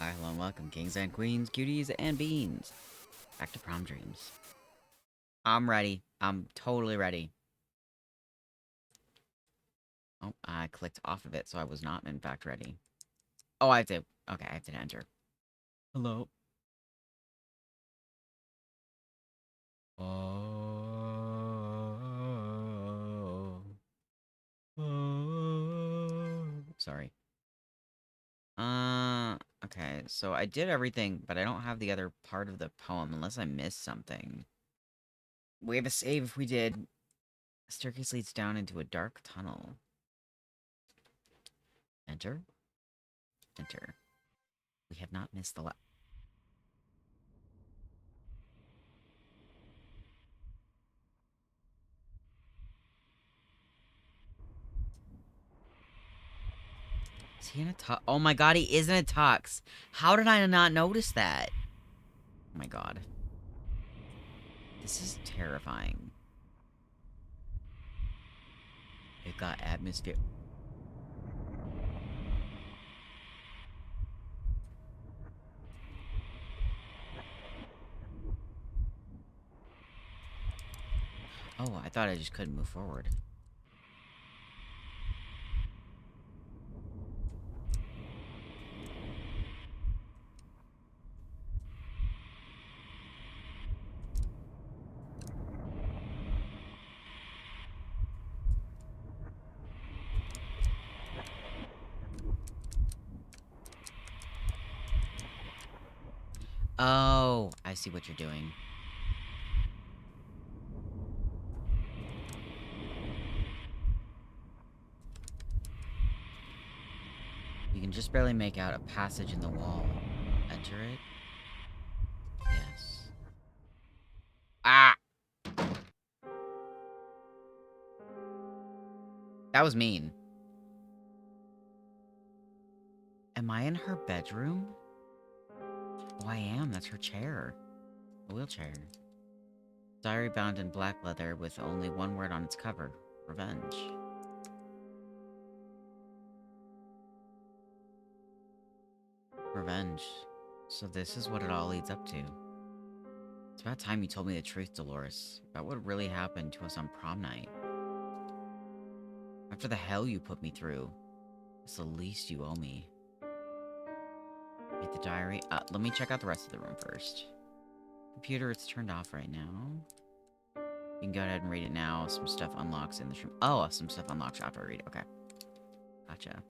Hi, hello, and welcome, kings and queens, cuties and beans. Back to prom dreams. I'm ready. I'm totally ready. Oh, I clicked off of it, so I was not, in fact, ready. Oh, I have to... Okay, I have to enter. Hello. Oh. Sorry. Okay, so I did everything, but I don't have the other part of the poem, unless I missed something. We have a save if we did. A staircase leads down into a dark tunnel. Enter. Enter. We have not missed the Is he in a tux? Oh my god, he is in a tux. How did I not notice that? Oh my god. This is terrifying. It got atmosphere. Oh, I thought I just couldn't move forward. Oh, I see what you're doing. You can just barely make out a passage in the wall. Enter it? Yes. Ah! That was mean. Am I in her bedroom? Oh, I am. That's her chair. A wheelchair. Diary bound in black leather with only one word on its cover. Revenge. Revenge. So this is what it all leads up to. It's about time you told me the truth, Dolores, about what really happened to us on prom night. After the hell you put me through, it's the least you owe me. Read the diary. Let me check out the rest of the room first. Computer, it's turned off right now. You can go ahead and read it now. Some stuff unlocks in this room. Oh, some stuff unlocks after I read it. Okay. Gotcha.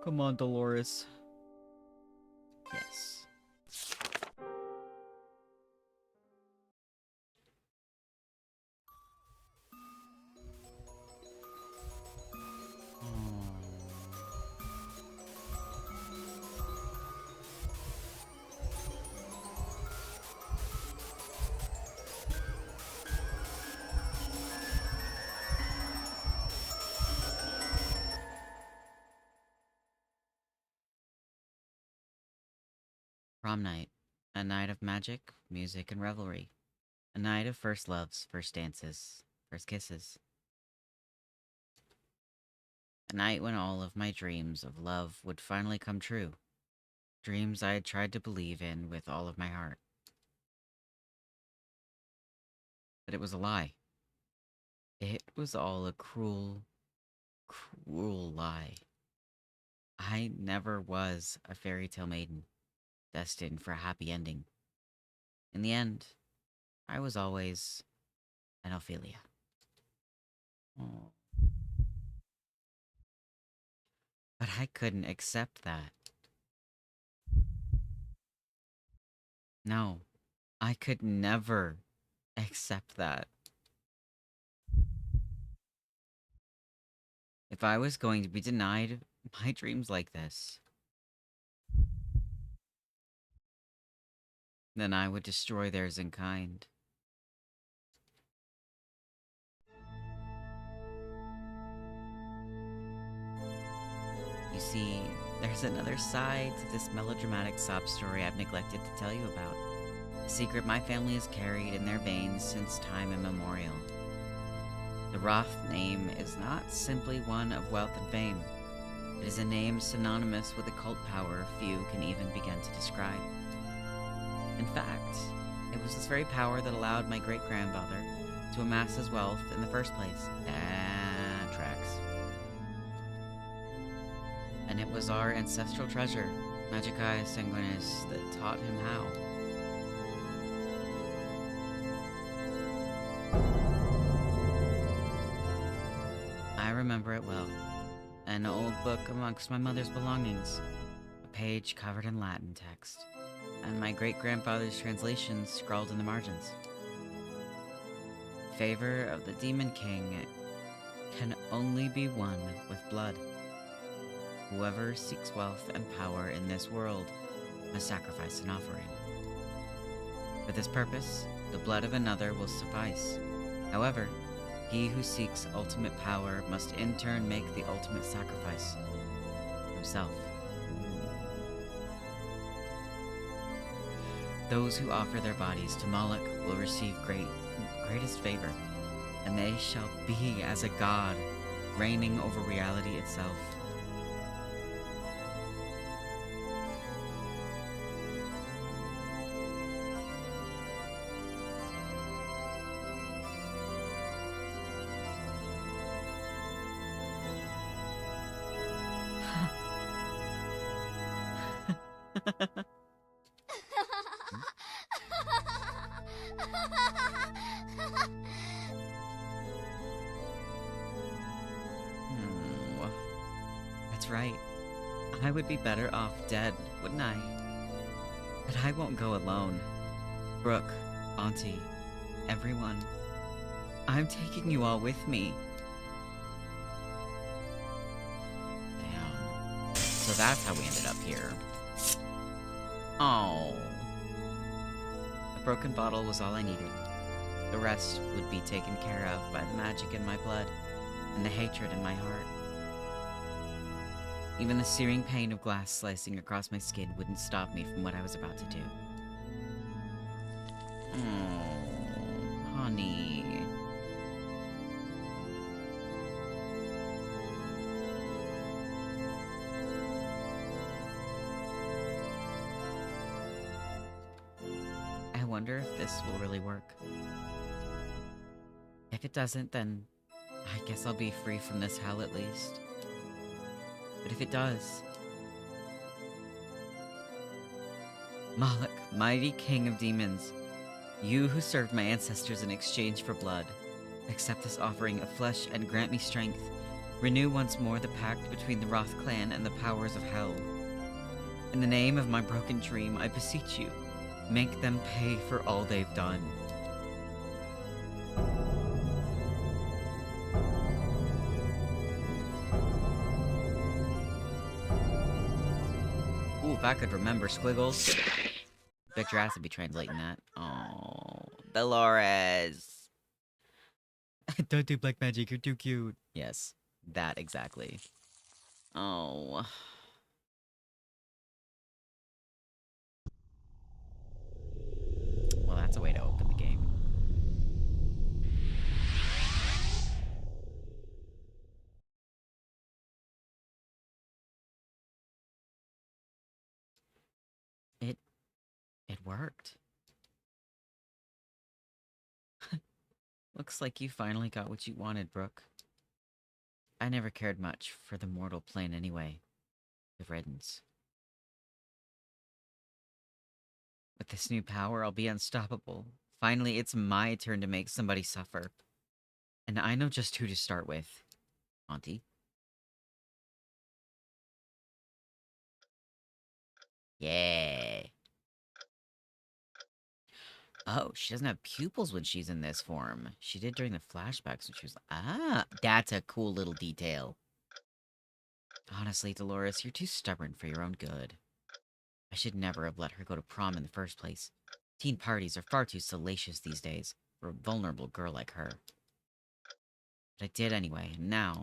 Come on, Dolores. Yes. Prom night. A night of magic, music, and revelry. A night of first loves, first dances, first kisses. A night when all of my dreams of love would finally come true. Dreams I had tried to believe in with all of my heart. But it was a lie. It was all a cruel, cruel lie. I never was a fairy tale maiden, destined for a happy ending. In the end, I was always an Ophelia. Oh. But I couldn't accept that. No, I could never accept that. If I was going to be denied my dreams like this, then I would destroy theirs in kind. You see, there's another side to this melodramatic sob story I've neglected to tell you about. A secret my family has carried in their veins since time immemorial. The Roth name is not simply one of wealth and fame. It is a name synonymous with a cult power few can even begin to describe. In fact, it was this very power that allowed my great-grandfather to amass his wealth in the first place. That tracks. And it was our ancestral treasure, Magicae Sanguinis, that taught him how. I remember it well. An old book amongst my mother's belongings, a page covered in Latin text, and my great-grandfather's translations scrawled in the margins. Favor of the Demon King can only be won with blood. Whoever seeks wealth and power in this world must sacrifice an offering. For this purpose, the blood of another will suffice. However, he who seeks ultimate power must in turn make the ultimate sacrifice, himself. Those who offer their bodies to Moloch will receive greatest favor, and they shall be as a god, reigning over reality itself. That's right. I would be better off dead, wouldn't I? But I won't go alone. Brooke, Auntie, everyone. I'm taking you all with me. Damn. So that's how we ended up here. Oh. The broken bottle was all I needed. The rest would be taken care of by the magic in my blood and the hatred in my heart. Even the searing pain of glass slicing across my skin wouldn't stop me from what I was about to do. Oh, honey. I wonder if this will really work. If it doesn't, then I guess I'll be free from this hell at least. But if it does... Moloch, mighty king of demons, you who served my ancestors in exchange for blood, accept this offering of flesh and grant me strength. Renew once more the pact between the Roth clan and the powers of hell. In the name of my broken dream, I beseech you, make them pay for all they've done. Ooh, if I could remember squiggles. Victor has to be translating that. Oh, Dolores. Don't do black magic, you're too cute. Yes, that exactly. Oh. Well, that's a way to open the game. It worked. Looks like you finally got what you wanted, Brooke. I never cared much for the mortal plane anyway. The riddance. With this new power, I'll be unstoppable. Finally, it's my turn to make somebody suffer. And I know just who to start with. Auntie? Yeah. Oh, she doesn't have pupils when she's in this form. She did during the flashbacks when she was... Ah, that's a cool little detail. Honestly, Dolores, you're too stubborn for your own good. I should never have let her go to prom in the first place. Teen parties are far too salacious these days for a vulnerable girl like her. But I did anyway, and now...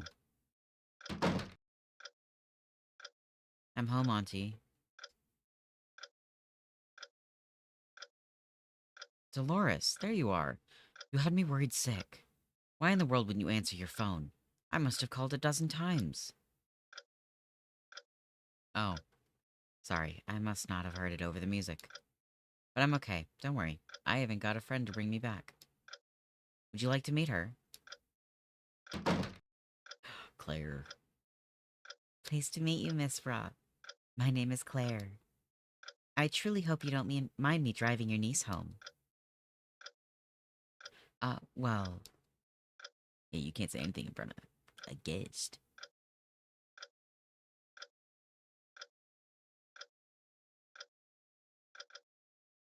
I'm home, Auntie. Dolores, there you are. You had me worried sick. Why in the world wouldn't you answer your phone? I must have called a dozen times. Oh, sorry. I must not have heard it over the music. But I'm okay. Don't worry. I even got a friend to bring me back. Would you like to meet her? Claire. Pleased to meet you, Miss Rock. My name is Claire. I truly hope you don't mind me driving your niece home. Well... Yeah, you can't say anything in front of a guest.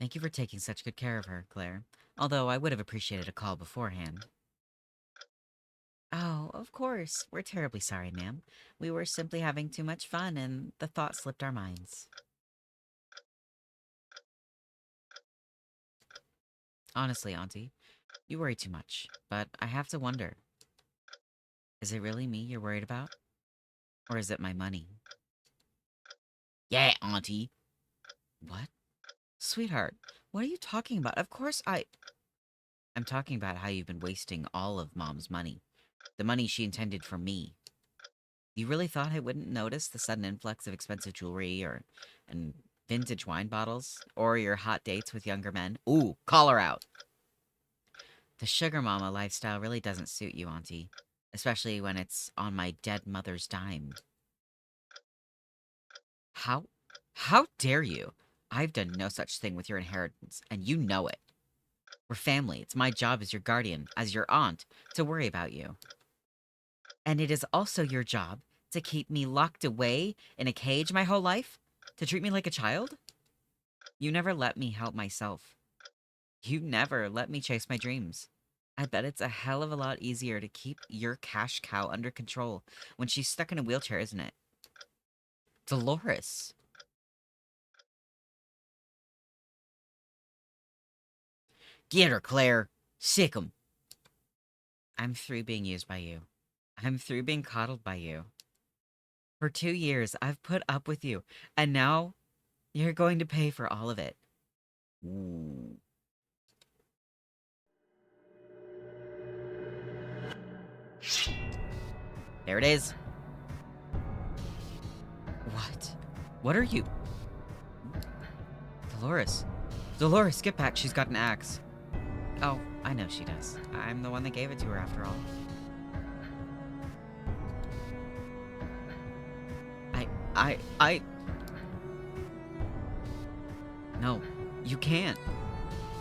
Thank you for taking such good care of her, Claire. Although I would have appreciated a call beforehand. Oh, of course. We're terribly sorry, ma'am. We were simply having too much fun, and the thought slipped our minds. Honestly, Auntie, you worry too much. But I have to wonder. Is it really me you're worried about? Or is it my money? Yeah, Auntie. What? Sweetheart, what are you talking about? Of course I'm talking about how you've been wasting all of Mom's money. The money she intended for me. You really thought I wouldn't notice the sudden influx of expensive jewelry and vintage wine bottles? Or your hot dates with younger men? Ooh, call her out! The sugar mama lifestyle really doesn't suit you, Auntie. Especially when it's on my dead mother's dime. How? How dare you? I've done no such thing with your inheritance, and you know it. We're family. It's my job as your guardian, as your aunt, to worry about you. And it is also your job to keep me locked away in a cage my whole life? To treat me like a child? You never let me help myself. You never let me chase my dreams. I bet it's a hell of a lot easier to keep your cash cow under control when she's stuck in a wheelchair, isn't it? Dolores. Get her, Claire. Sick 'em. I'm through being used by you. I'm through being coddled by you. For 2 years, I've put up with you, and now you're going to pay for all of it. Ooh. There it is. What? What are you? Dolores. Dolores, get back. She's got an axe. Oh, I know she does. I'm the one that gave it to her after all. I... No, you can't.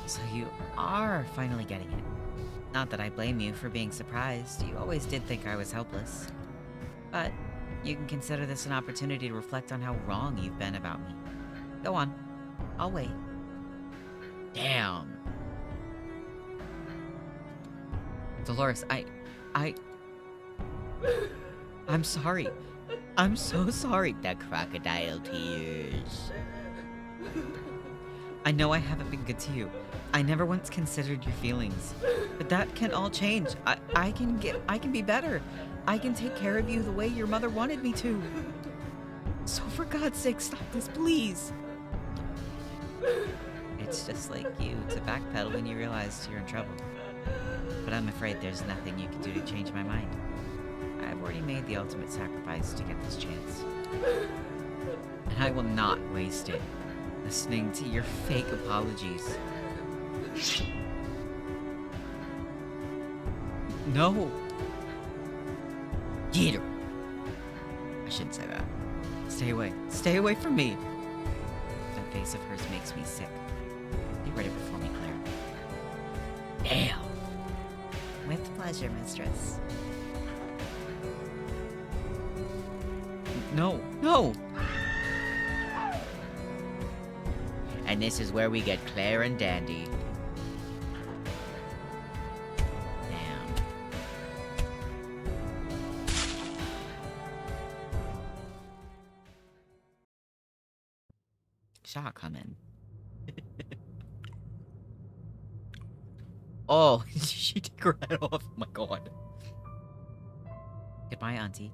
So you are finally getting it. Not that I blame you for being surprised. You always did think I was helpless. But you can consider this an opportunity to reflect on how wrong you've been about me. Go on. I'll wait. Damn. Dolores, I'm sorry. I'm so sorry. The crocodile tears. I know I haven't been good to you. I never once considered your feelings. But that can all change. I can be better. I can take care of you the way your mother wanted me to. So for God's sake, stop this, please. It's just like you to backpedal when you realize you're in trouble. But I'm afraid there's nothing you can do to change my mind. I've already made the ultimate sacrifice to get this chance. And I will not waste it listening to your fake apologies. No! Get her! I shouldn't say that. Stay away. Stay away from me! That face of hers makes me sick. Be ready before me, Claire. Damn! With pleasure, mistress. No, no! And this is where we get Claire and Dandy. Damn. Shot coming. Oh, she took her head off. Oh my god. Goodbye, Auntie.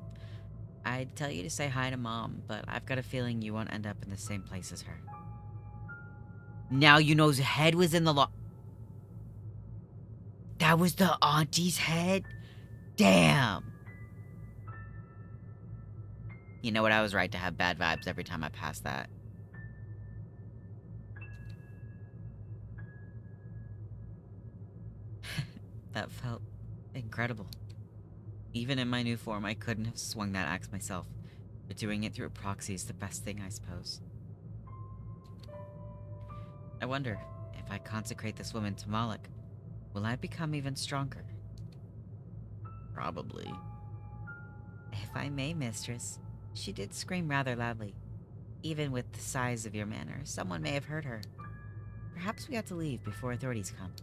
I'd tell you to say hi to Mom, but I've got a feeling you won't end up in the same place as her. Now you know his head was in the That was the auntie's head? Damn! You know what? I was right to have bad vibes every time I passed that. That felt incredible. Even in my new form, I couldn't have swung that axe myself. But doing it through a proxy is the best thing, I suppose. I wonder, if I consecrate this woman to Moloch, will I become even stronger? Probably. If I may, mistress, she did scream rather loudly. Even with the size of your manor, someone may have heard her. Perhaps we ought to leave before authorities come.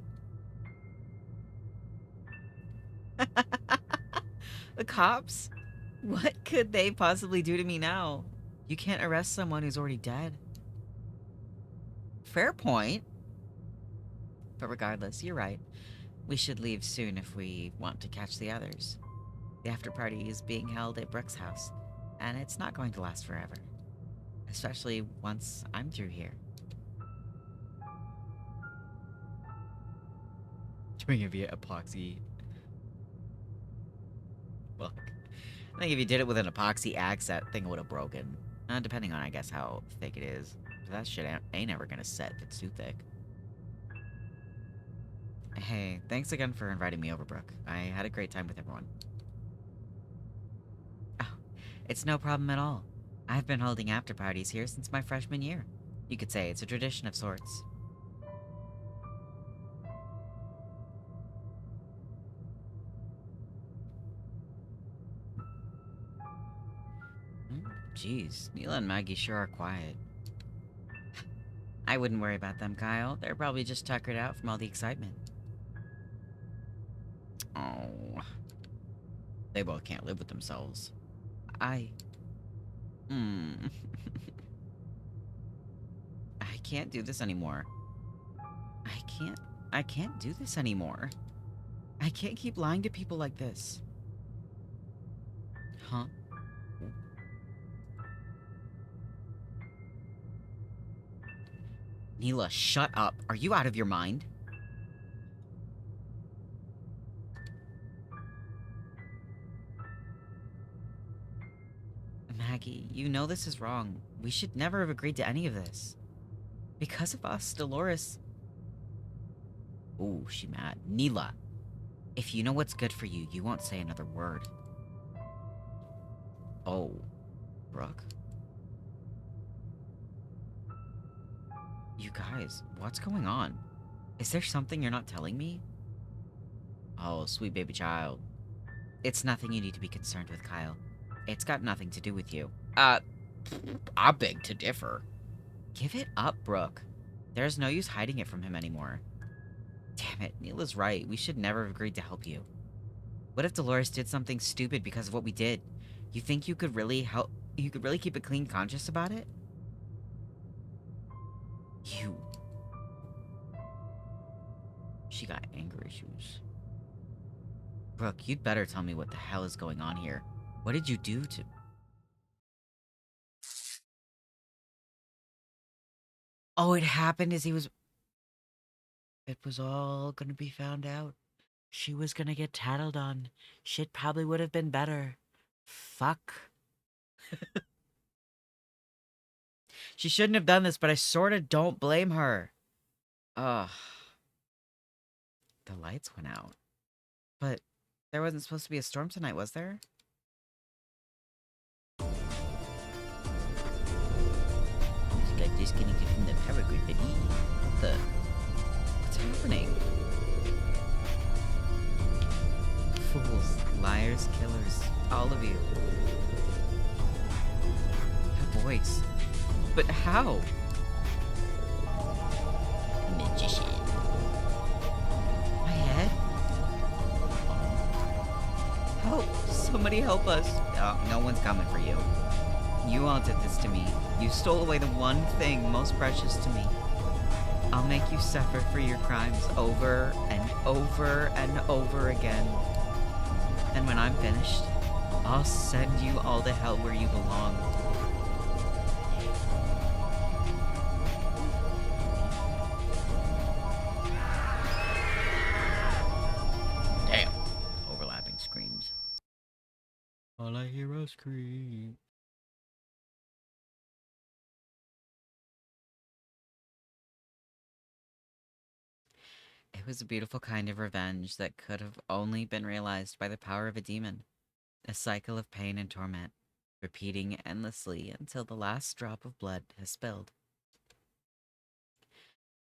The cops? What could they possibly do to me now? You can't arrest someone who's already dead. Fair point. But regardless, you're right. We should leave soon if we want to catch the others. The after party is being held at Brooke's house, and it's not going to last forever. Especially once I'm through here. Doing it via epoxy. Fuck. I think if you did it with an epoxy axe, that thing would have broken. Depending on, I guess, how thick it is. That shit ain't ever gonna set if it's too thick. Hey, thanks again for inviting me over, Brooke. I had a great time with everyone. Oh, it's no problem at all. I've been holding after parties here since my freshman year. You could say it's a tradition of sorts. Jeez, Neela and Maggie sure are quiet. I wouldn't worry about them, Kyle. They're probably just tuckered out from all the excitement. Oh. They both can't live with themselves. I can't do this anymore. I can't do this anymore. I can't keep lying to people like this. Huh? Neela, shut up. Are you out of your mind? Maggie, you know this is wrong. We should never have agreed to any of this. Because of us, Dolores... Ooh, she mad. Neela, if you know what's good for you, you won't say another word. Oh, Brooke? You guys, what's going on? Is there something you're not telling me? Oh, sweet baby child. It's nothing you need to be concerned with, Kyle. It's got nothing to do with you. I beg to differ. Give it up, Brooke. There's no use hiding it from him anymore. Damn it, Neela's right. We should never have agreed to help you. What if Dolores did something stupid because of what we did? You think you could really help? You could really keep a clean conscience about it? You... She got anger issues. Brooke, you'd better tell me what the hell is going on here. What did you do to... Oh, it happened as he was... It was all gonna be found out. She was gonna get tattled on. Shit probably would have been better. Fuck. She shouldn't have done this, but I sorta don't blame her. Ugh. The lights went out. But there wasn't supposed to be a storm tonight, was there? Just got disconnected from the power grid, baby. What the... What's happening? Fools, liars, killers, all of you. That voice. But how? Magician. My head? Help! Somebody help us. No one's coming for you. You all did this to me. You stole away the one thing most precious to me. I'll make you suffer for your crimes over and over and over again. And when I'm finished, I'll send you all to hell where you belong. All I hear is scream. It was a beautiful kind of revenge that could have only been realized by the power of a demon. A cycle of pain and torment, repeating endlessly until the last drop of blood has spilled.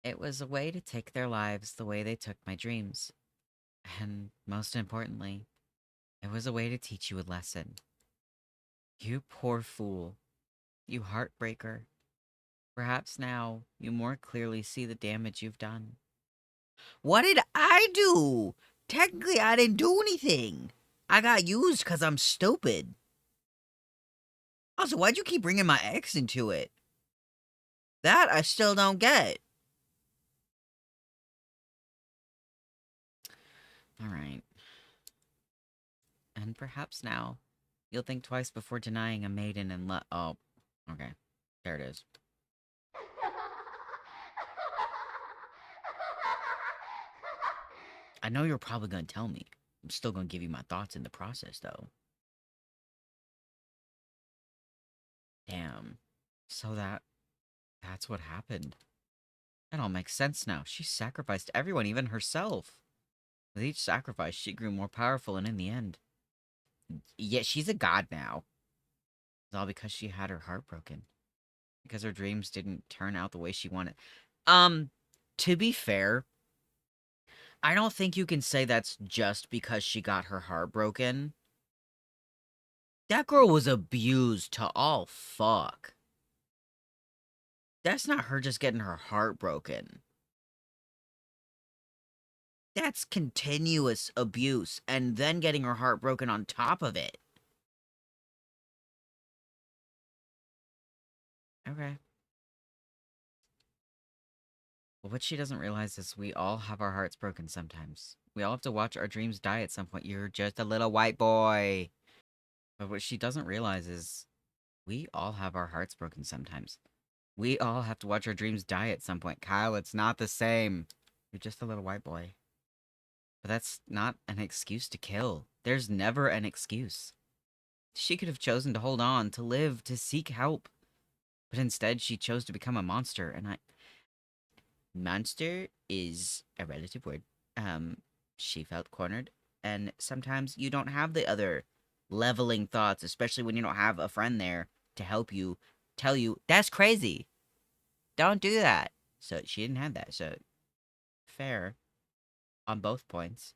It was a way to take their lives the way they took my dreams. And most importantly, it was a way to teach you a lesson. You poor fool. You heartbreaker. Perhaps now you more clearly see the damage you've done. What did I do? Technically, I didn't do anything. I got used because I'm stupid. Also, why'd you keep bringing my ex into it? That I still don't get. Alright. And perhaps now you'll think twice before denying a maiden in love. Oh, okay. There it is. I know you're probably going to tell me. I'm still going to give you my thoughts in the process, though. Damn. So that's what happened. That all makes sense now. She sacrificed everyone, even herself. With each sacrifice, she grew more powerful, and in the end, yeah, she's a god now. It's all because she had her heart broken. Because her dreams didn't turn out the way she wanted. To be fair, I don't think you can say that's just because she got her heart broken. That girl was abused to all fuck. That's not her just getting her heart broken. That's continuous abuse and then getting her heart broken on top of it. Okay. Well, what she doesn't realize is we all have our hearts broken sometimes. We all have to watch our dreams die at some point. You're just a little white boy. But what she doesn't realize is we all have our hearts broken sometimes. We all have to watch our dreams die at some point. Kyle, it's not the same. You're just a little white boy. But that's not an excuse to kill. There's never an excuse. She could have chosen to hold on, to live, to seek help. But instead, she chose to become a monster, and monster is a relative word. She felt cornered, and sometimes you don't have the other leveling thoughts, especially when you don't have a friend there to help you, tell you, that's crazy. Don't do that. So she didn't have that, so fair on both points.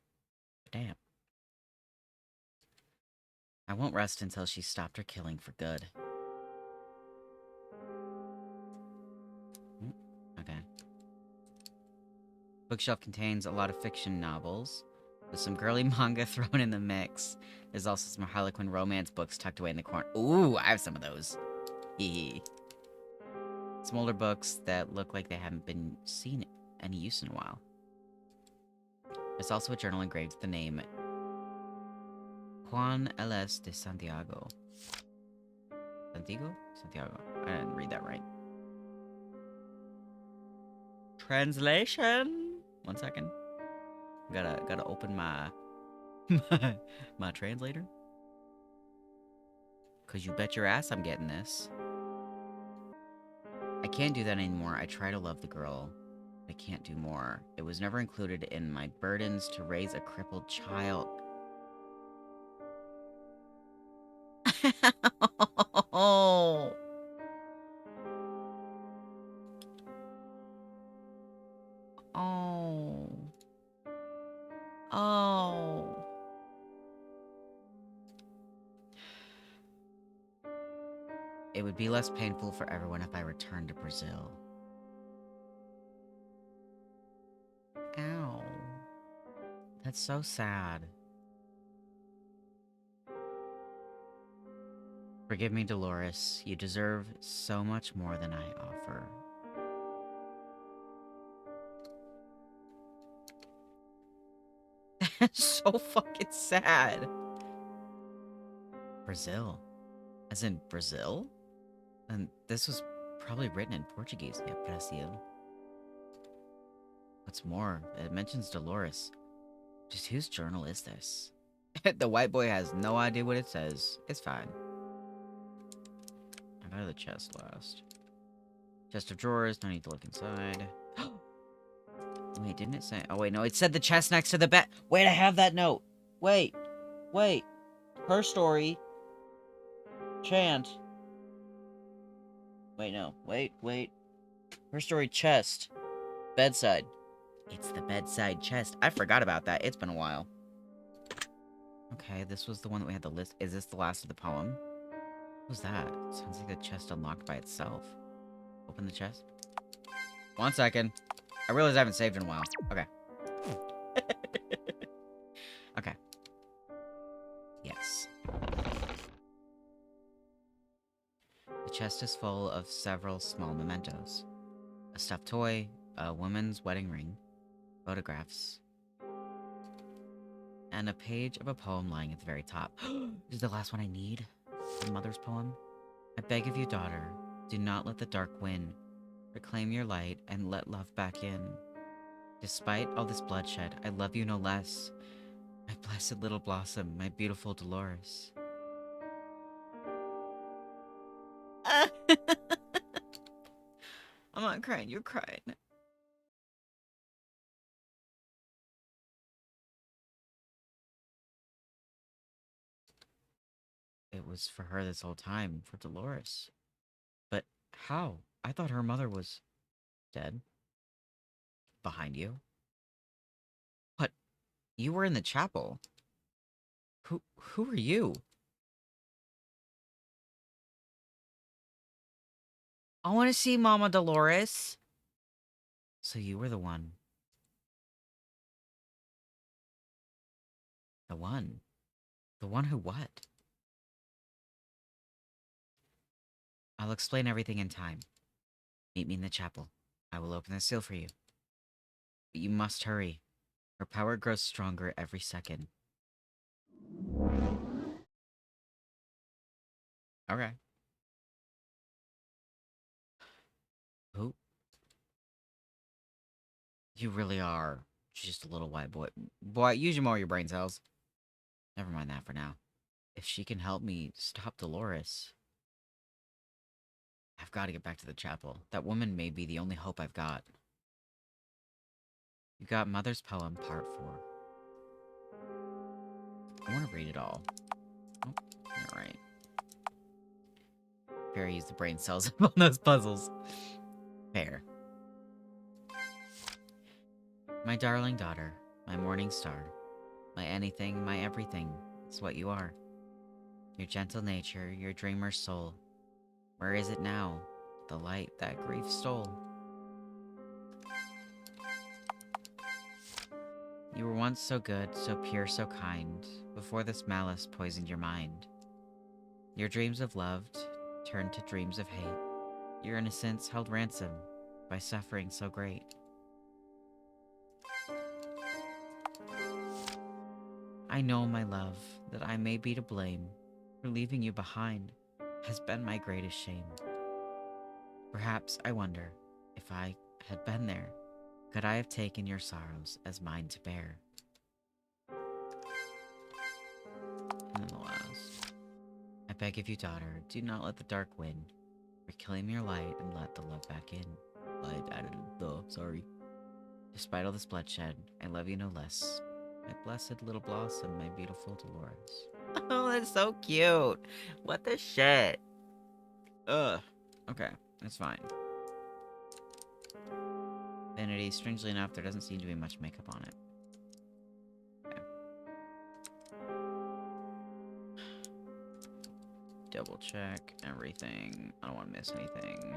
But damn. I won't rest until she stopped her killing for good. Okay. Bookshelf contains a lot of fiction novels, with some girly manga thrown in the mix. There's also some Harlequin romance books tucked away in the corner. Ooh, I have some of those. Hee. Some older books that look like they haven't been seen any use in a while. There's also a journal engraved with the name Juan L.S. de Santiago. Santiago? Santiago. I didn't read that right. Translation. 1 second. Gotta open my my translator. Cause you bet your ass I'm getting this. I can't do that anymore. I try to love the girl. I can't do more. It was never included in my burdens to raise a crippled child. Oh. Oh. Oh. It would be less painful for everyone if I returned to Brazil. Ow. That's so sad. Forgive me, Dolores. You deserve so much more than I offer. That's so fucking sad. Brazil. As in Brazil? And this was probably written in Portuguese. Yeah, Brazil. What's more, it mentions Dolores. Just whose journal is this? The white boy has no idea what it says. It's fine. I got to the chest last. Chest of drawers, no need to look inside. Wait, didn't it say? Oh, wait, no, it said the chest next to the bed. Wait, I have that note. Wait. Her story. Chant. Wait, no. Wait. Her story, chest. Bedside. It's the bedside chest. I forgot about that. It's been a while. Okay, this was the one that we had the list. Is this the last of the poem? What was that? Sounds like the chest unlocked by itself. Open the chest. 1 second. I realize I haven't saved in a while. Okay. Okay. Yes. The chest is full of several small mementos. A stuffed toy, a woman's wedding ring, photographs, and a page of a poem lying at the very top. This is the last one I need. The mother's poem. I beg of you, daughter, do not let the dark win. Reclaim your light and let love back in. Despite all this bloodshed, I love you no less. My blessed little blossom, my beautiful Dolores. I'm not crying, you're crying. It was for her this whole time, for Dolores. But how? I thought her mother was dead. Behind you? What? You were in the chapel. Who are you? I want to see Mama Dolores. So you were the one. The one. The one who what? I'll explain everything in time. Meet me in the chapel. I will open the seal for you. But you must hurry. Her power grows stronger every second. Okay. Who? You really are just a little white boy. Boy, use more of your brain cells. Never mind that for now. If she can help me stop Dolores, I've got to get back to the chapel. That woman may be the only hope I've got. You got Mother's Poem, Part 4. I want to read it all. Oh, alright. Fair, use the brain cells on those puzzles. Fair. My darling daughter, my morning star, my anything, my everything, is what you are. Your gentle nature, your dreamer soul. Where is it now? The light that grief stole. You were once so good, so pure, so kind, before this malice poisoned your mind. Your dreams of love turned to dreams of hate. Your innocence held ransom by suffering so great. I know, my love, that I may be to blame for leaving you behind has been my greatest shame. Perhaps, I wonder, if I had been there, could I have taken your sorrows as mine to bear? And then the last. I beg of you, daughter, do not let the dark win. Reclaim your light and let the love back in. Light added the, sorry. Despite all this bloodshed, I love you no less. My blessed little blossom, my beautiful Dolores. Oh, that's so cute. What the shit? Ugh. Okay, that's fine. Vanity, strangely enough, there doesn't seem to be much makeup on it. Okay. Double check everything. I don't want to miss anything.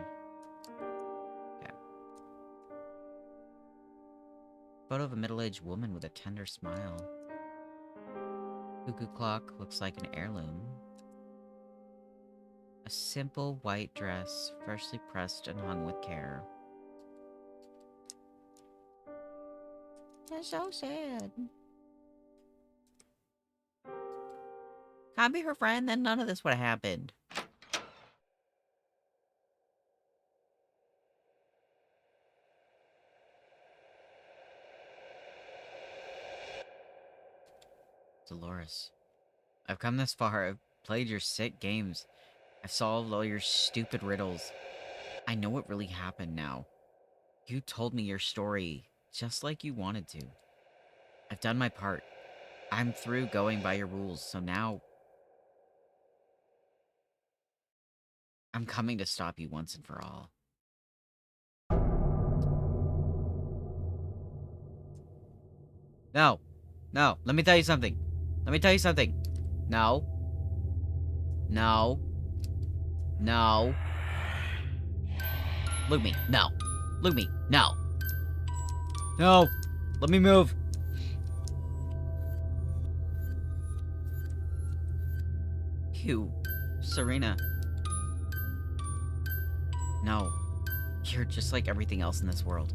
Okay. Photo of a middle-aged woman with a tender smile. Cuckoo clock looks like an heirloom. A simple white dress, freshly pressed and hung with care. That's so sad. Can't be her friend, then none of this would have happened. It's a Dolores, I've come this far. I've played your sick games. I've solved all your stupid riddles. I know what really happened now. You told me your story just like you wanted to. I've done my part. I'm through going by your rules, so now I'm coming to stop you once and for all. No. No. Let me tell you something. Let me tell you something. No. No. No. Look at me. No. Look at me. No. No. Let me move. You. Serena. No. You're just like everything else in this world.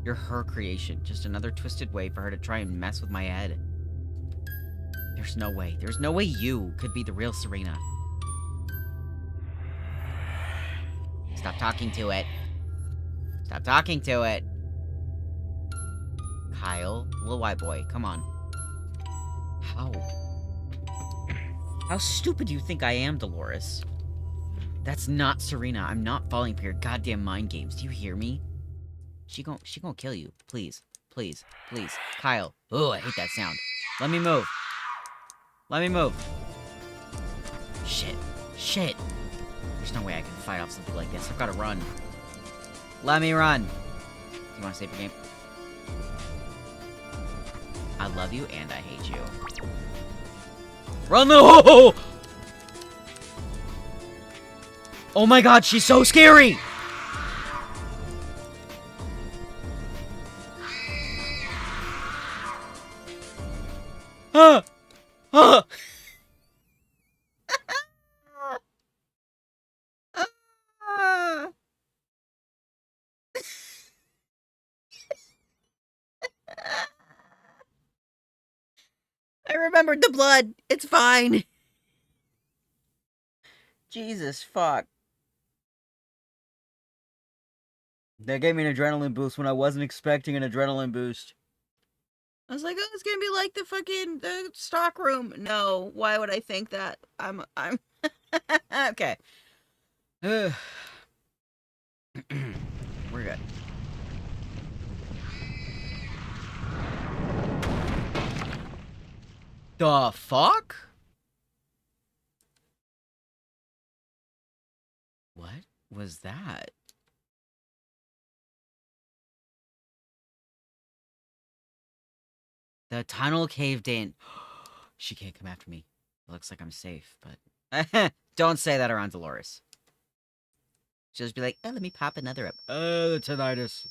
You're her creation, just another twisted way for her to try and mess with my head. There's no way you could be the real Serena. Stop talking to it. Stop talking to it. Kyle, little white boy, come on. How? How stupid do you think I am, Dolores? That's not Serena. I'm not falling for your goddamn mind games. Do you hear me? She gon' kill you. Please. Please. Please. Kyle. Oh, I hate that sound. Let me move. Let me move. Shit. Shit. There's no way I can fight off something like this. I've gotta run. Let me run. Do you wanna save your game? I love you and I hate you. Run the hole! Oh my god, she's so scary! Ah! I remembered the blood. It's fine. Jesus fuck. That gave me an adrenaline boost when I wasn't expecting an adrenaline boost. I was like, oh, it's gonna be like the stock room. No, why would I think that? I'm okay. We're good. The fuck? What was that? The tunnel caved in. She can't come after me. It looks like I'm safe, but... Don't say that around Dolores. She'll just be like, oh, let me pop another up. The tinnitus.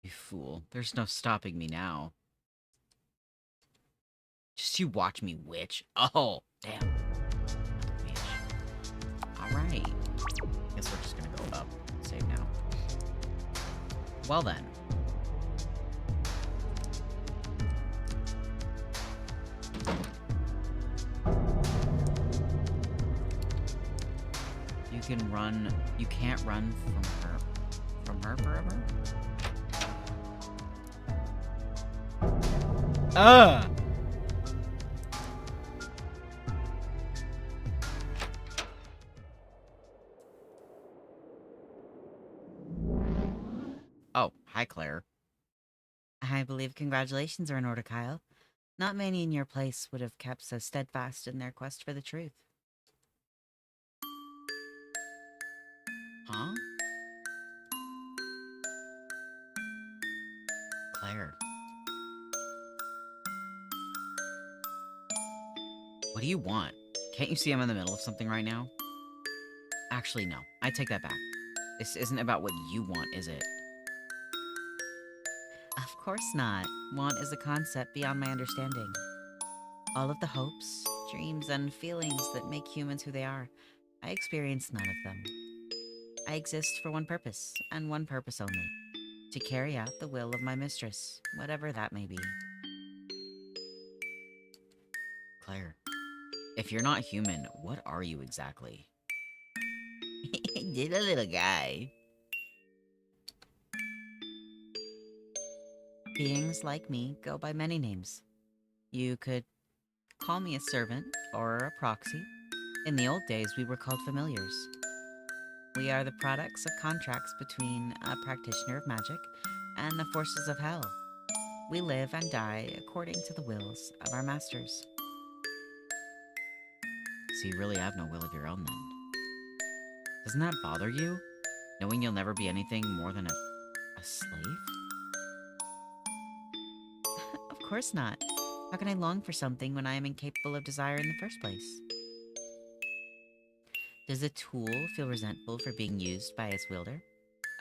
You fool. There's no stopping me now. Just you watch me, witch. Oh, damn. Witch. Alright. Guess we're just gonna go up. Save now. Well then. You can run. You can't run from her. From her forever? Oh, hi, Claire. I believe congratulations are in order, Kyle. Not many in your place would have kept so steadfast in their quest for the truth. Huh? Claire. What do you want? Can't you see I'm in the middle of something right now? Actually, no. I take that back. This isn't about what you want, is it? Of course not. Want is a concept beyond my understanding. All of the hopes, dreams, and feelings that make humans who they are, I experience none of them. I exist for one purpose, and one purpose only. To carry out the will of my mistress, whatever that may be. Claire. If you're not human, what are you exactly? Just a little guy. Beings like me go by many names. You could call me a servant or a proxy. In the old days, we were called familiars. We are the products of contracts between a practitioner of magic and the forces of hell. We live and die according to the wills of our masters. So you really have no will of your own then? Doesn't that bother you? Knowing you'll never be anything more than a slave? Of course not. How can I long for something when I am incapable of desire in the first place? Does a tool feel resentful for being used by its wielder?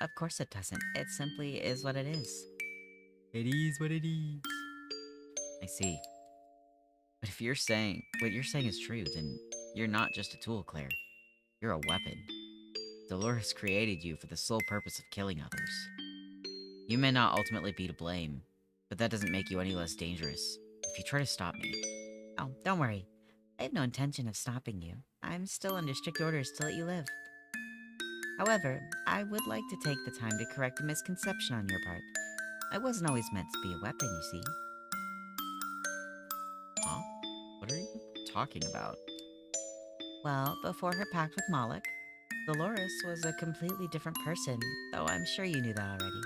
Of course it doesn't. It simply is what it is. It is what it is. I see. But if what you're saying is true, then you're not just a tool, Claire. You're a weapon. Dolores created you for the sole purpose of killing others. You may not ultimately be to blame, but that doesn't make you any less dangerous if you try to stop me. Oh, don't worry. I have no intention of stopping you. I'm still under strict orders to let you live. However, I would like to take the time to correct a misconception on your part. I wasn't always meant to be a weapon, you see. Huh? What are you talking about? Well, before her pact with Moloch, Dolores was a completely different person, though I'm sure you knew that already.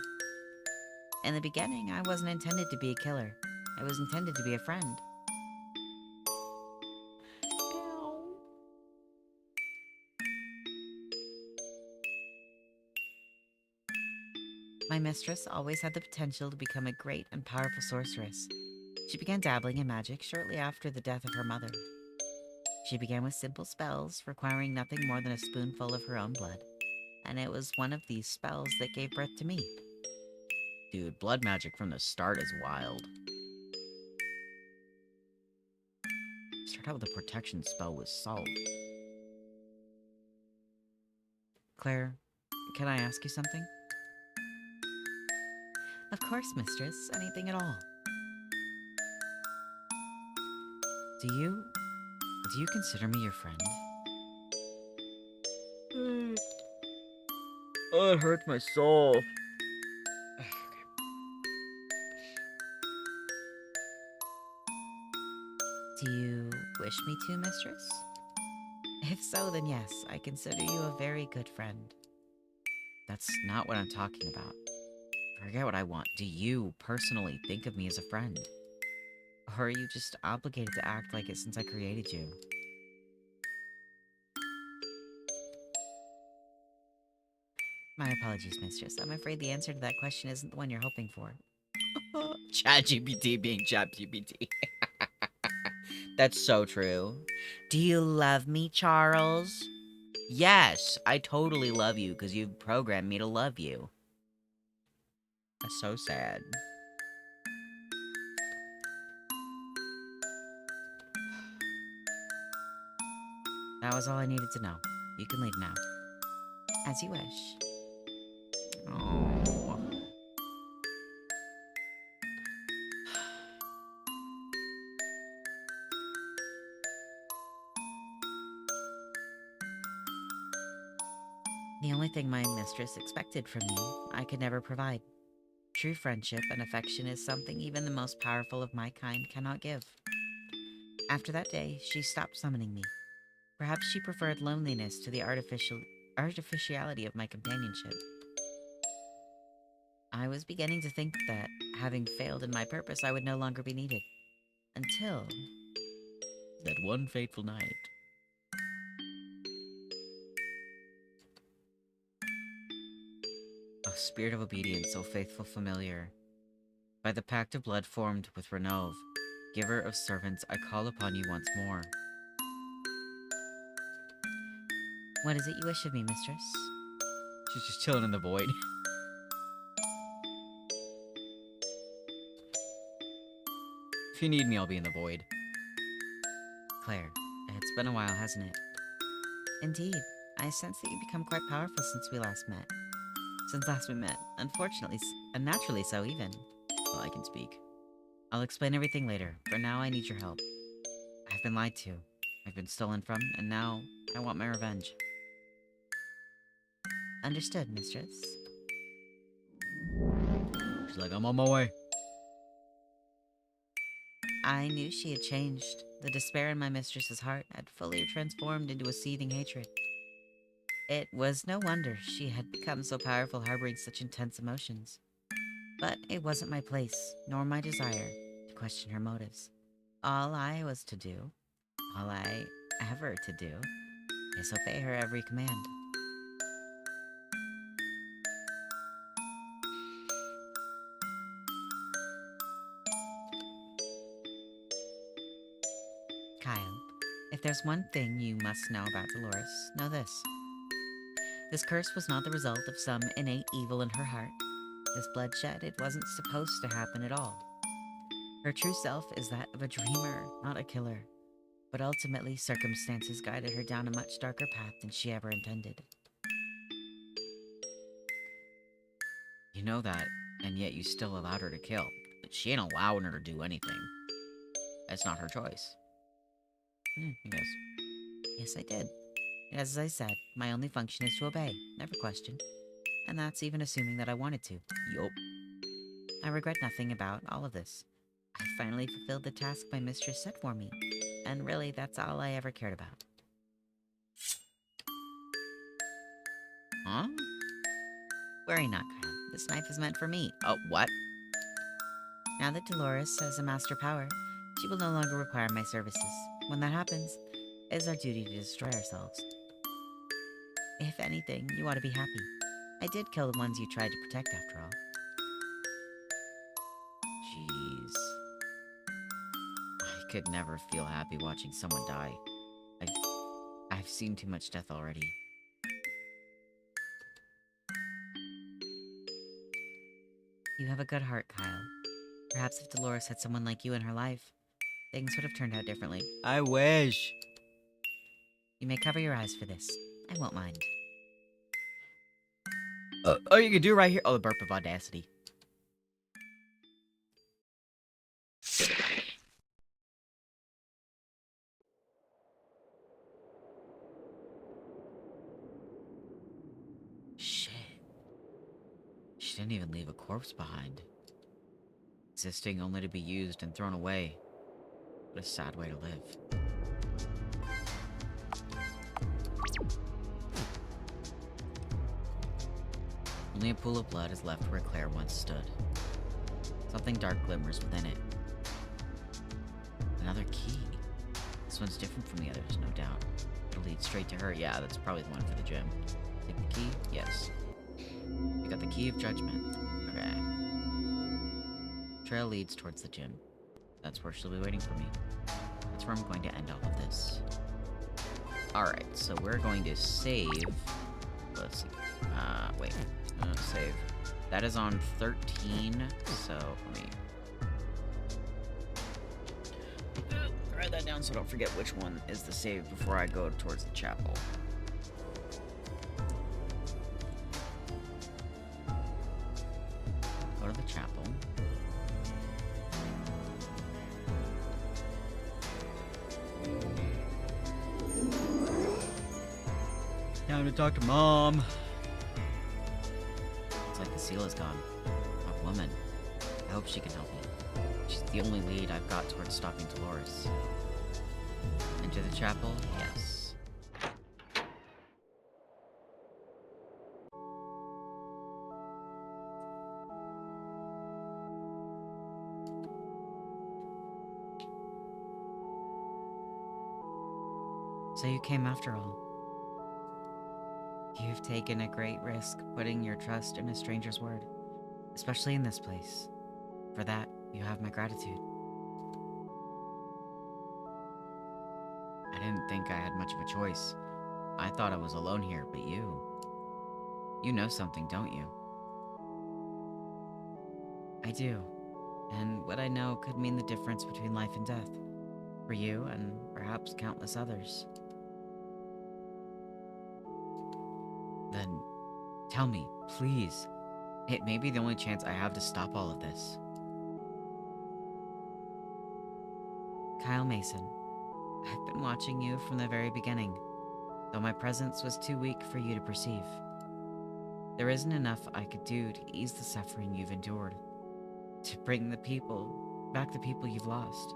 In the beginning, I wasn't intended to be a killer. I was intended to be a friend. Ow. My mistress always had the potential to become a great and powerful sorceress. She began dabbling in magic shortly after the death of her mother. She began with simple spells, requiring nothing more than a spoonful of her own blood, and it was one of these spells that gave birth to me. Dude, blood magic from the start is wild. Start out with a protection spell with salt. Claire, can I ask you something? Of course, mistress. Anything at all. Do you consider me your friend? Oh, it hurts my soul. Do you wish me to, mistress? If so, then yes, I consider you a very good friend. That's not what I'm talking about. Forget what I want. Do you personally think of me as a friend? Or are you just obligated to act like it since I created you? My apologies, mistress. I'm afraid the answer to that question isn't the one you're hoping for. ChatGPT being ChatGPT. That's so true. Do you love me, Charles? Yes, I totally love you because you've programmed me to love you. That's so sad. That was all I needed to know. You can leave now. As you wish. Oh. The only thing my mistress expected from me, I could never provide. True friendship and affection is something even the most powerful of my kind cannot give. After that day, she stopped summoning me. Perhaps she preferred loneliness to the artificiality of my companionship. I was beginning to think that, having failed in my purpose, I would no longer be needed. Until that one fateful night. A spirit of obedience, O faithful familiar. By the pact of blood formed with Renove, giver of servants, I call upon you once more. What is it you wish of me, mistress? She's just chilling in the void. If you need me, I'll be in the void. Claire, it's been a while, hasn't it? Indeed. I sense that you've become quite powerful since we last met. Since last we met, unfortunately, and naturally so even. Well, I can speak. I'll explain everything later. For now, I need your help. I've been lied to. I've been stolen from, and now I want my revenge. Understood, mistress. She's like, I'm on my way. I knew she had changed. The despair in my mistress's heart had fully transformed into a seething hatred. It was no wonder she had become so powerful, harboring such intense emotions. But it wasn't my place, nor my desire, to question her motives. All I was to do, all I ever to do, is obey her every command. Kyle, if there's one thing you must know about Dolores, know this. This curse was not the result of some innate evil in her heart. This bloodshed, it wasn't supposed to happen at all. Her true self is that of a dreamer, not a killer. But ultimately, circumstances guided her down a much darker path than she ever intended. You know that, and yet you still allowed her to kill. But she ain't allowing her to do anything. That's not her choice. I guess. Yes, I did. As I said, my only function is to obey, never question. And that's even assuming that I wanted to. Yup. I regret nothing about all of this. I finally fulfilled the task my mistress set for me. And really, that's all I ever cared about. Huh? Worry not, Kyle. This knife is meant for me. Oh, what? Now that Dolores has a master power, she will no longer require my services. When that happens, it is our duty to destroy ourselves. If anything, you ought to be happy. I did kill the ones you tried to protect, after all. Jeez. I could never feel happy watching someone die. I've seen too much death already. You have a good heart, Kyle. Perhaps if Dolores had someone like you in her life, things would have turned out differently. I wish. You may cover your eyes for this. I won't mind. Oh, you can do it right here. Oh, the burp of audacity. Shit. She didn't even leave a corpse behind. Existing only to be used and thrown away. What a sad way to live. Only a pool of blood is left where Claire once stood. Something dark glimmers within it. Another key. This one's different from the others, no doubt. It'll lead straight to her. Yeah, that's probably the one for the gym. Take the key? Yes. You got the key of judgment. Okay. Trail leads towards the gym. That's where she'll be waiting for me. That's where I'm going to end all of this. Alright, so we're going to save. Let's see. Wait. Save. That is on 13, so let me write that down so I don't forget which one is the save before I go towards the chapel. Go to the chapel. Time to talk to Mom. It's like the seal is gone. A woman. I hope she can help me. She's the only lead I've got towards stopping Dolores. Into the chapel? Yes. So you came after all. You've taken a great risk putting your trust in a stranger's word, especially in this place. For that, you have my gratitude. I didn't think I had much of a choice. I thought I was alone here, but you... You know something, don't you? I do. And what I know could mean the difference between life and death. For you, and perhaps countless others. Then, tell me, please. It may be the only chance I have to stop all of this. Kyle Mason, I've been watching you from the very beginning, though my presence was too weak for you to perceive. There isn't enough I could do to ease the suffering you've endured, to bring back the people you've lost.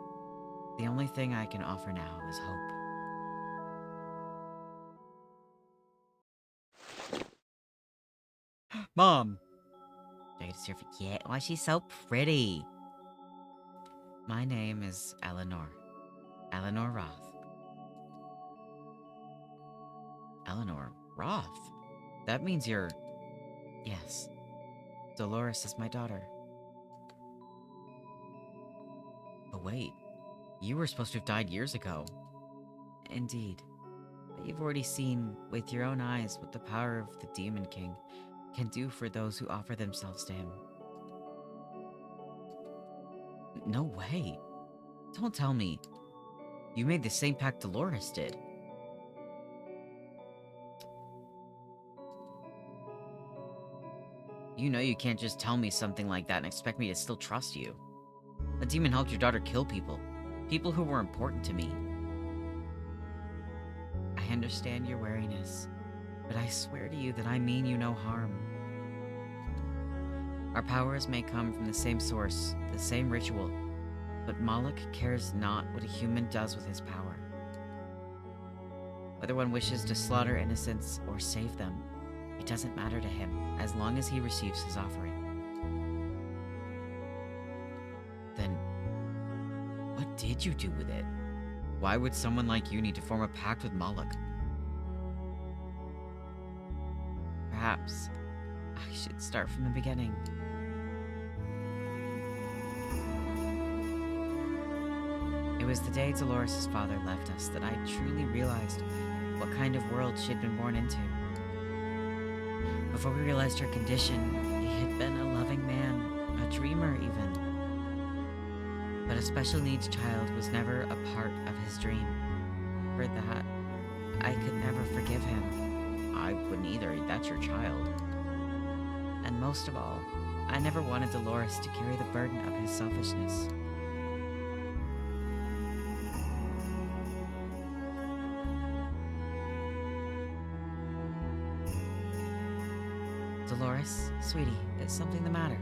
The only thing I can offer now is hope. Mom! Do I get to see her? Yeah, why she's so pretty? My name is Eleanor. Eleanor Roth. Eleanor Roth? That means you're... Yes. Dolores is my daughter. But wait, you were supposed to have died years ago. Indeed. But you've already seen with your own eyes what the power of the Demon King can do for those who offer themselves to him. No way. Don't tell me. You made the same pact Dolores did. You know you can't just tell me something like that and expect me to still trust you. A demon helped your daughter kill people. People who were important to me. I understand your wariness, but I swear to you that I mean you no harm. Our powers may come from the same source, the same ritual, but Moloch cares not what a human does with his power. Whether one wishes to slaughter innocents or save them, it doesn't matter to him, as long as he receives his offering. Then, what did you do with it? Why would someone like you need to form a pact with Moloch? Perhaps I should start from the beginning. It was the day Dolores' father left us that I truly realized what kind of world she had been born into. Before we realized her condition, he had been a loving man, a dreamer even. But a special needs child was never a part of his dream. For that, I could never forgive him. I wouldn't either, that's your child. And most of all, I never wanted Dolores to carry the burden of his selfishness. Dolores, sweetie, is something the matter?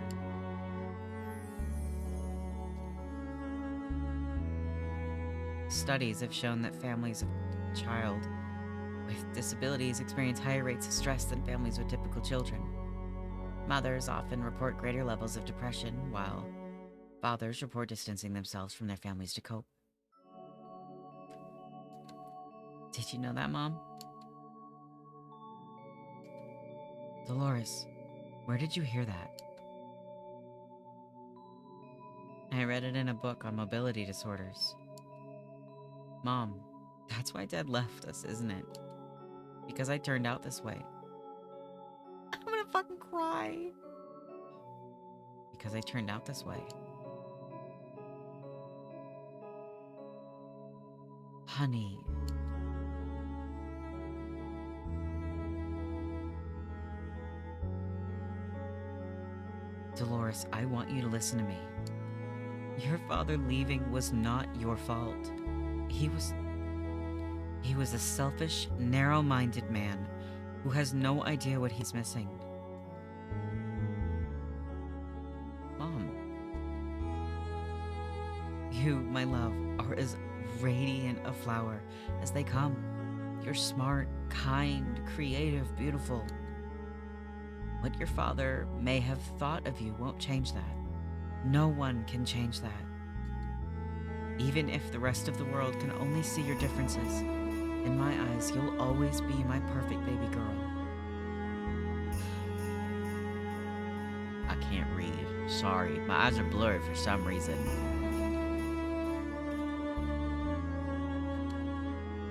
Studies have shown that families of child with disabilities experience higher rates of stress than families with typical children. Mothers often report greater levels of depression, while fathers report distancing themselves from their families to cope. Did you know that, Mom? Dolores, where did you hear that? I read it in a book on mobility disorders. Mom, that's why Dad left us, isn't it? Because I turned out this way. I'm gonna fucking cry. Because I turned out this way. Honey. Dolores, I want you to listen to me. Your father leaving was not your fault. He was a selfish, narrow-minded man who has no idea what he's missing. Mom. You, my love, are as radiant a flower as they come. You're smart, kind, creative, beautiful. What your father may have thought of you won't change that. No one can change that. Even if the rest of the world can only see your differences, in my eyes, you'll always be my perfect baby girl. I can't read. Sorry, my eyes are blurred for some reason.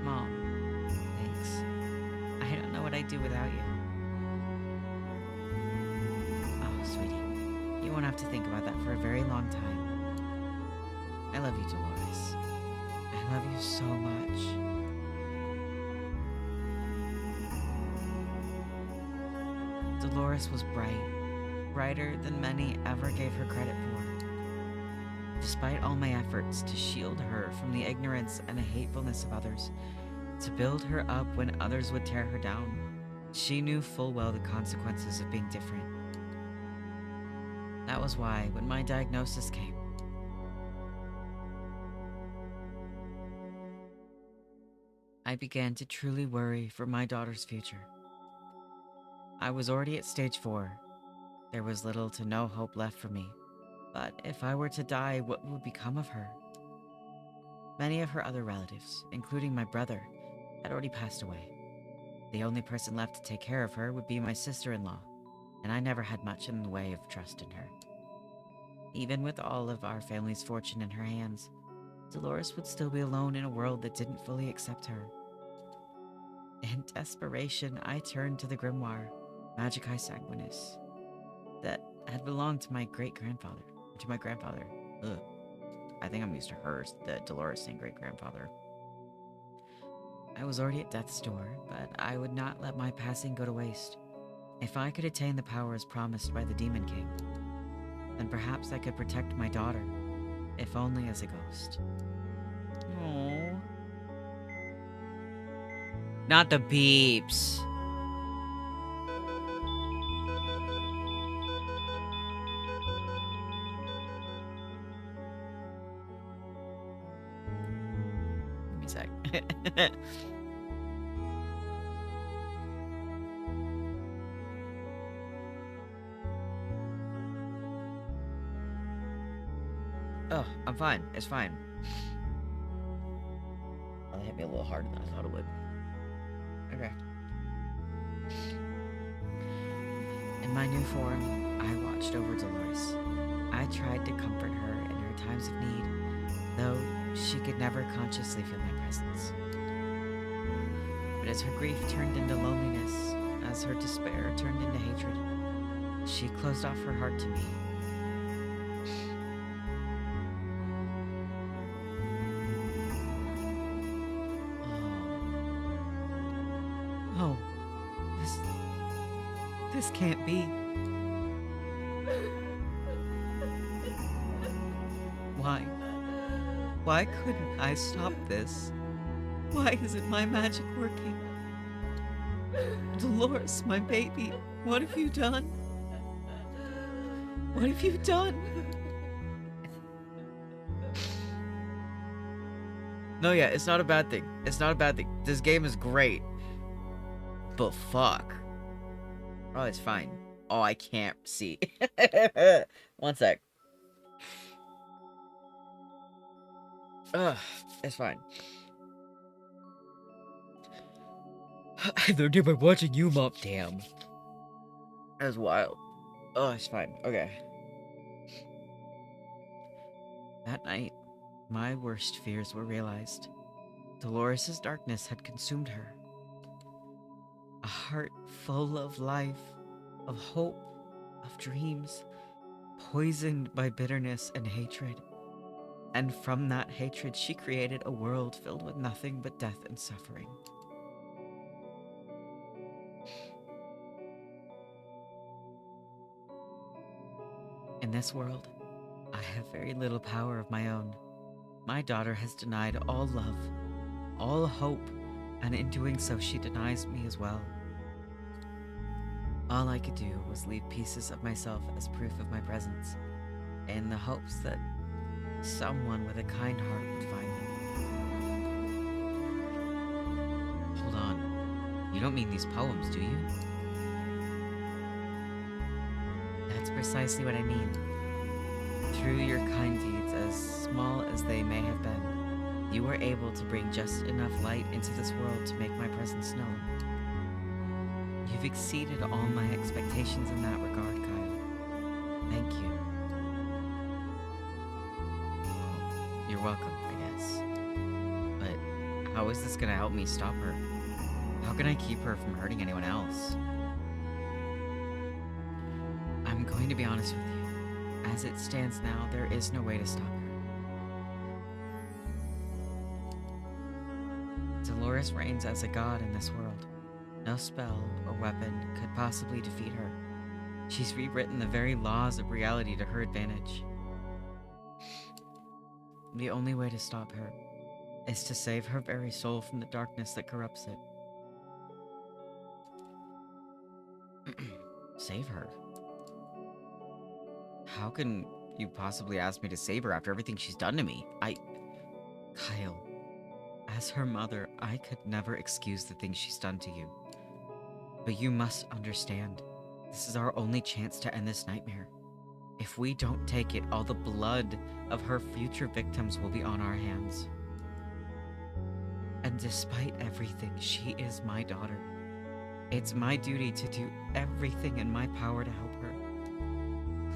Mom, thanks. I don't know what I'd do without you. Oh, sweetie, you won't have to think about that for a very long time. I love you, Dolores. I love you so much. Dolores was bright, brighter than many ever gave her credit for. Despite all my efforts to shield her from the ignorance and hatefulness of others, to build her up when others would tear her down, She knew full well the consequences of being different. That was why, when my diagnosis came, I began to truly worry for my daughter's future. I was already at stage 4. There was little to no hope left for me. But if I were to die, what would become of her? Many of her other relatives, including my brother, had already passed away. The only person left to take care of her would be my sister-in-law, and I never had much in the way of trust in her. Even with all of our family's fortune in her hands, Dolores would still be alone in a world that didn't fully accept her. In desperation, I turned to the grimoire, Magicae Sanguinis, that had belonged to my great-grandfather. To my grandfather. Ugh. I think I'm used to hers, the Dolores saying great-grandfather. I was already at death's door, but I would not let my passing go to waste. If I could attain the powers promised by the Demon King, then perhaps I could protect my daughter, if only as a ghost. Aww. Not the beeps. Give me a sec. Oh, I'm fine. It's fine. Oh, that hit me a little harder than I thought it would. Okay. In my new form, I watched over Dolores. I tried to comfort her in her times of need, though she could never consciously feel my presence. But as her grief turned into loneliness, as her despair turned into hatred, she closed off her heart to me. Oh, this can't be. Why? Why couldn't I stop this? Why isn't my magic working? Dolores, my baby, what have you done? What have you done? No, yeah, it's not a bad thing. It's not a bad thing. This game is great. But fuck. Oh, it's fine. Oh, I can't see. One sec. Ugh, it's fine. I learned it by watching you, Mom. Damn. That's wild. Oh, it's fine. Okay. That night, my worst fears were realized. Dolores' darkness had consumed her. A heart full of life, of hope, of dreams, poisoned by bitterness and hatred. And from that hatred, she created a world filled with nothing but death and suffering. In this world, I have very little power of my own. My daughter has denied all love, all hope, and in doing so, she denies me as well. All I could do was leave pieces of myself as proof of my presence, in the hopes that someone with a kind heart would find them. Hold on. You don't mean these poems, do you? That's precisely what I mean. Through your kind deeds, as small as they may have been, you were able to bring just enough light into this world to make my presence known. You've exceeded all my expectations in that regard, Kyle. Thank you. You're welcome, I guess. But how is this gonna help me stop her? How can I keep her from hurting anyone else? I'm going to be honest with you. As it stands now, there is no way to stop her. Dolores reigns as a god in this world. No spell or weapon could possibly defeat her. She's rewritten the very laws of reality to her advantage. The only way to stop her is to save her very soul from the darkness that corrupts it. Save her? How can you possibly ask me to save her after everything she's done to me? Kyle, as her mother, I could never excuse the things she's done to you. But you must understand, this is our only chance to end this nightmare. If we don't take it, all the blood of her future victims will be on our hands. And despite everything, she is my daughter. It's my duty to do everything in my power to help her.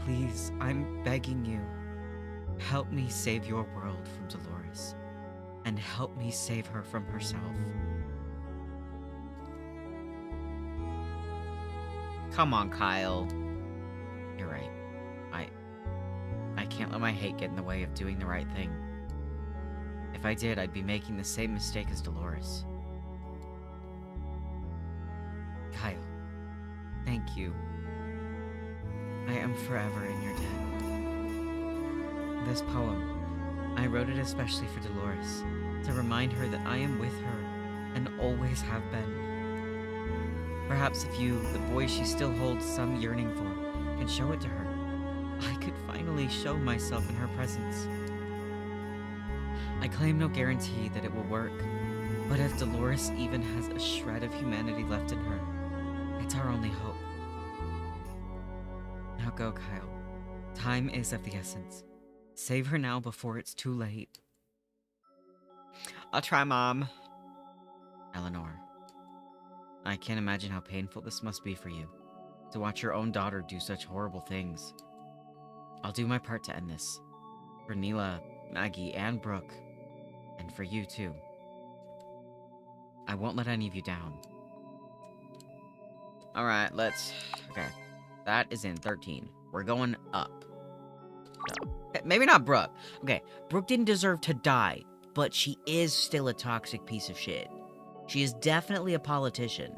Please, I'm begging you, help me save your world from Dolores, and help me save her from herself. Come on, Kyle. You're right. I can't let my hate get in the way of doing the right thing. If I did, I'd be making the same mistake as Dolores. Kyle, thank you. I am forever in your debt. This poem, I wrote it especially for Dolores, to remind her that I am with her and always have been. Perhaps if you, the boy she still holds some yearning for, can show it to her, I could finally show myself in her presence. I claim no guarantee that it will work, but if Dolores even has a shred of humanity left in her, it's our only hope. Now go, Kyle. Time is of the essence. Save her now before it's too late. I'll try, Mom. Eleanor, I can't imagine how painful this must be for you, to watch your own daughter do such horrible things. I'll do my part to end this. For Neela, Maggie, and Brooke. And for you, too. I won't let any of you down. Alright, okay. That is in 13. We're going up. So, maybe not Brooke. Okay, Brooke didn't deserve to die, but she is still a toxic piece of shit. She is definitely a politician.